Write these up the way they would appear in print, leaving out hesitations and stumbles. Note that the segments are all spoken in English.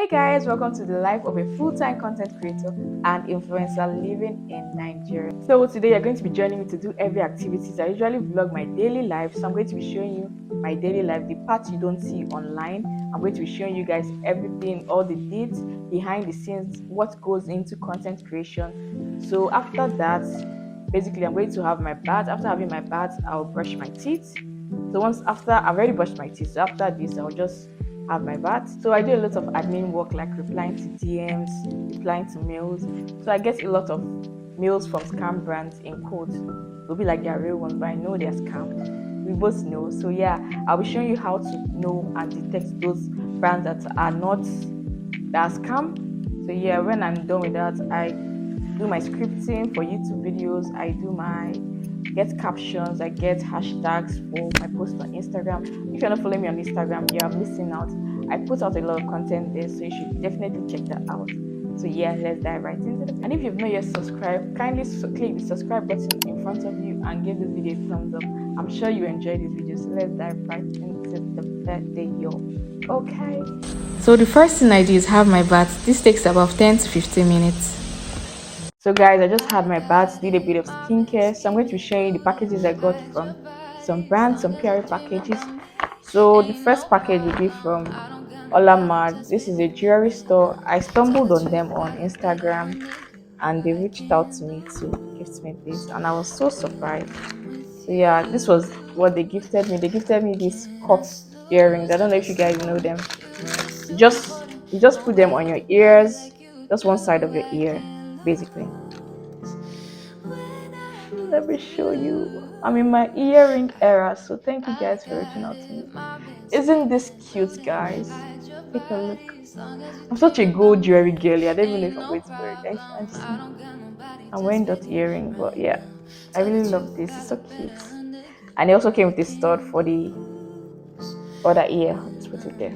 Hey guys, welcome to the life of a full-time content creator and influencer living in Nigeria. So today you're going to be joining me to do every activities. I usually vlog my daily life, so I'm going to be showing you my daily life, the parts you don't see online. I'm going to be showing you guys everything, all the deeds behind the scenes, what goes into content creation. So after that, basically I'm going to have my bath. After having my bath, I'll brush my teeth. So once after I've already brushed my teeth, so after this I'll just have my bath. So I do a lot of admin work like replying to DMs, replying to mails. So I get a lot of mails from scam brands in quotes. They'll be like they're real ones, but I know they're scam. We both know. So yeah, I'll be showing you how to know and detect those brands that are not that scam. So yeah, when I'm done with that, I do my scripting for YouTube videos. I do my get captions, I get hashtags for my post on Instagram. If you're not following me on Instagram, you're missing out. I put out a lot of content there, so you should definitely check that out. So yeah, let's dive right into it. And if you've not yet subscribed, kindly click the subscribe button in front of you and give this video a thumbs up. I'm sure you enjoyed this video, so let's dive right into the video. Okay. So the first thing I do is have my bath. This takes about 10 to 15 minutes. So guys, I just had my bath, did a bit of skincare. So I'm going to show you the packages I got from some brands, some PR packages. So the first package will be from Olamad. This is a jewelry store. I stumbled on them on Instagram and they reached out to me to gift me this, and I was so surprised. So yeah, this was what they gifted me. They gifted me these cuff earrings. I don't know if you guys know them. You just put them on your ears, just one side of your ear, basically. Let me show you. I'm in my earring era, so thank you guys for reaching out to me. Isn't this cute, guys? Take a look. I'm such a gold jewelry girly. I don't even know if I'm going to wear it. I'm wearing that earring, but yeah, I really love this. It's so cute. And it also came with a stud for the other ear. Let's put it there.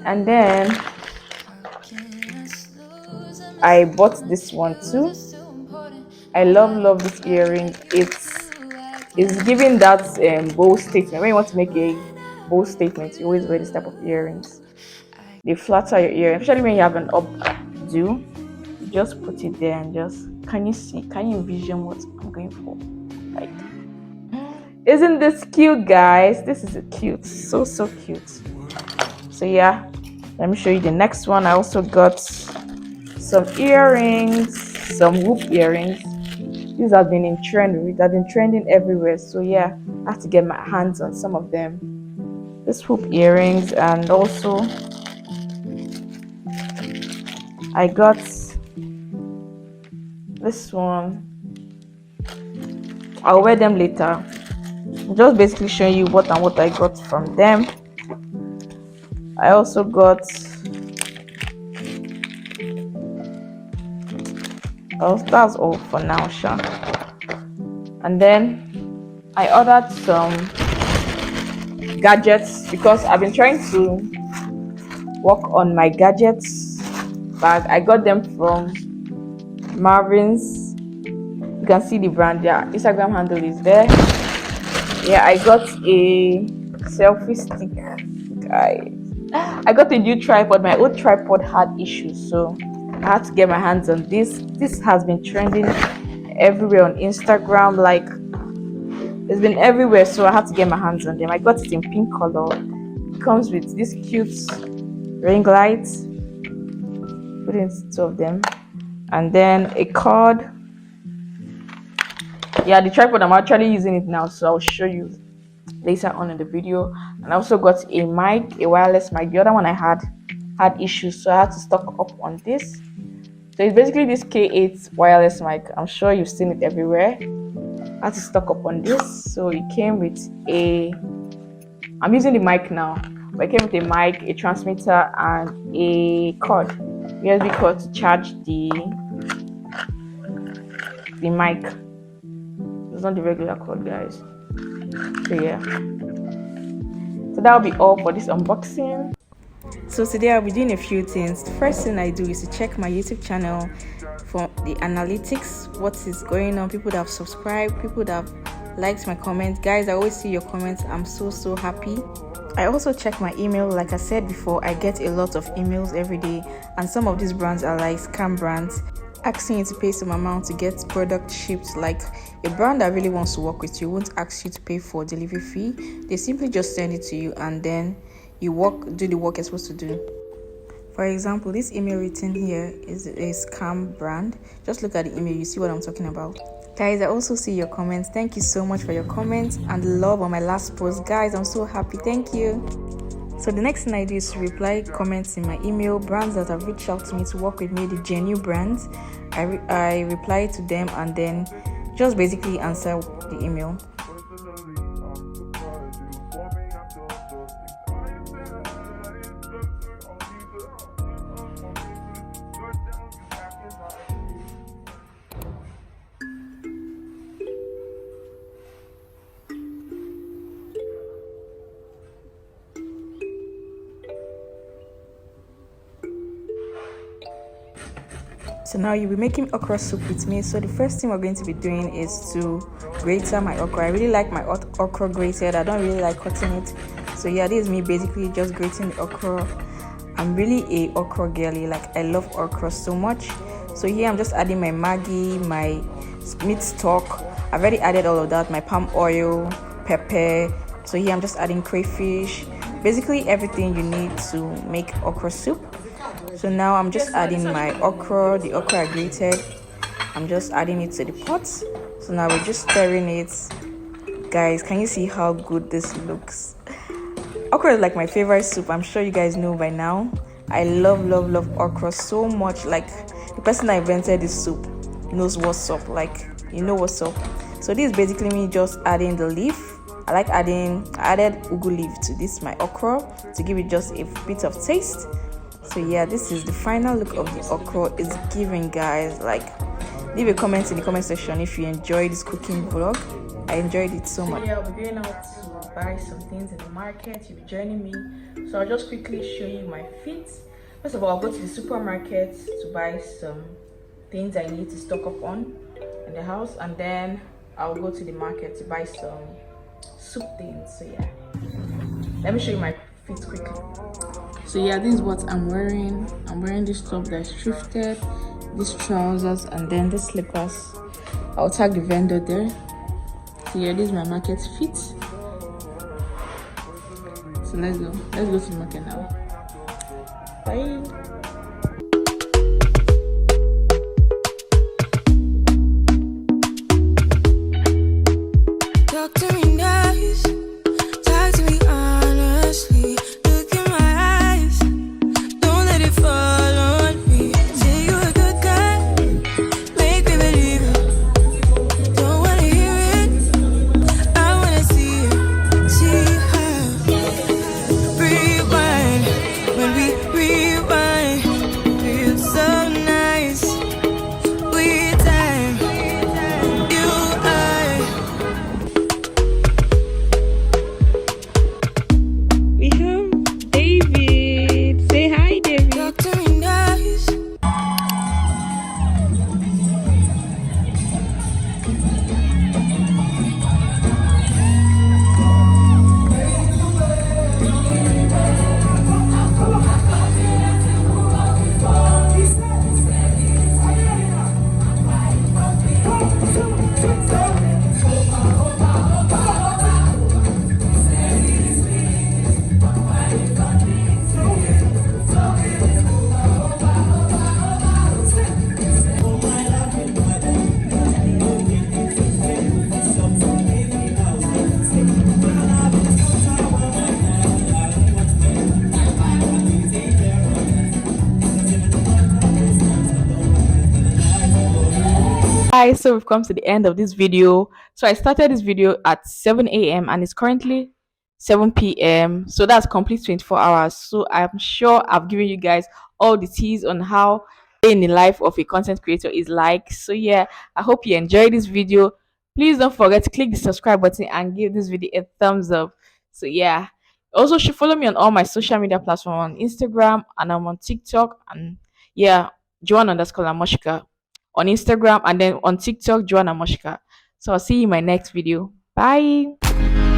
And then I bought this one too. I love this earring. It's giving that bold statement. When you want to make a bold statement, you always wear this type of earrings. They flatter your ear, especially when you have an updo. You just put it there and just can you envision what I'm going for? Like, isn't this cute, guys? This is cute, so cute. So yeah, let me show you the next one. I also got some earrings, some hoop earrings. These have been in trend. They've been trending everywhere. So yeah, I have to get my hands on some of them. This hoop earrings, and also I got this one. I'll wear them later. I'm just basically showing you what I got from them. I also got that's all for now, Sha. And then I ordered some gadgets because I've been trying to work on my gadgets bag. I got them from Marvin's. You can see the brand. Their Instagram handle is there. Yeah, I got a selfie stick, guys. I got a new tripod. My old tripod had issues, so I had to get my hands on this. This has been trending everywhere on Instagram. Like, it's been everywhere, so I had to get my hands on them. I got it in pink color. It comes with this cute ring light. Put in two of them, and then a cord. Yeah, the tripod, I'm actually using it now, so I'll show you later on in the video. And I also got a mic, a wireless mic. The other one I had issues, so I had to stock up on this. So it's basically this K8 wireless mic. I'm sure you've seen it everywhere. I had to stock up on this. So it came with I'm using the mic now, but it came with a mic, a transmitter, and a cord, USB cord to charge the mic. It's not the regular cord, guys. So yeah, so that'll be all for this unboxing. So today I'll be doing a few things. The first thing I do is to check my YouTube channel for the analytics, what is going on, people that have subscribed, people that have liked my comments. Guys, I always see your comments. I'm so happy. I also check my email. Like I said before, I get a lot of emails every day, and some of these brands are like scam brands asking you to pay some amount to get product shipped. Like a brand that really wants to work with you won't ask you to pay for delivery fee. They simply just send it to you, and then you do the work you're supposed to do. For example, this email written here is a scam brand. Just look at the email, you see what I'm talking about. Guys, I also see your comments. Thank you so much for your comments and love on my last post. Guys, I'm so happy. Thank you. So the next thing I do is to reply comments in my email. Brands that have reached out to me to work with me, the genuine brands, I reply to them and then just basically answer the email. So now you'll be making okra soup with me. So the first thing we're going to be doing is to grate my okra. I really like my okra grated. I don't really like cutting it. So yeah, this is me basically just grating the okra. I'm really a okra girly. Like I love okra so much. So here I'm just adding my Maggi, my meat stock. I've already added all of that. My palm oil, pepper. So here I'm just adding crayfish. Basically everything you need to make okra soup. So now I'm just adding my okra, the okra I grated. I'm just adding it to the pot. So now we're just stirring it. Guys, can you see how good this looks? Okra is like my favorite soup. I'm sure you guys know by now. I love okra so much. Like the person that invented this soup knows what's up. Like you know what's up. So this is basically me just adding the leaf. I added ugu leaf to this my okra to give it just a bit of taste. So yeah, this is the final look of the okra. It's giving, guys. Like leave a comment in the comment section if you enjoyed this cooking vlog. I enjoyed it so much. Yeah, I'll be going out to buy some things in the market. You'll be joining me. So I'll just quickly show you my feet. First of all, I'll go to the supermarket to buy some things I need to stock up on in the house, and then I'll go to the market to buy some soup things. So yeah, let me show you my feet quickly. So yeah, this is what I'm wearing. I'm wearing this top that is thrifted, these trousers, and then the slippers. I'll tag the vendor there. So yeah, this is my market fit. So let's go to the market now. Bye. Talk to me nice, talk to me honestly. Look in my eyes, don't let it fall on me. Say you're a good guy, make me believe it. Don't wanna hear it, I wanna see how. Rewind, when we rewind, feels so nice. We time, you I. We have David. Say hi, David. Talk to me nice. Guys, so we've come to the end of this video. So I started this video at 7 a.m. and it's currently 7 p.m. So that's complete 24 hours. So I'm sure I've given you guys all the teas on how in the life of a content creator is like. So yeah, I hope you enjoyed this video. Please don't forget to click the subscribe button and give this video a thumbs up. So yeah, also should follow me on all my social media platforms on Instagram, and I'm on TikTok, and yeah, Joanna_Lamoshka on Instagram, and then on TikTok, Joanna Moshka. So I'll see you in my next video. Bye.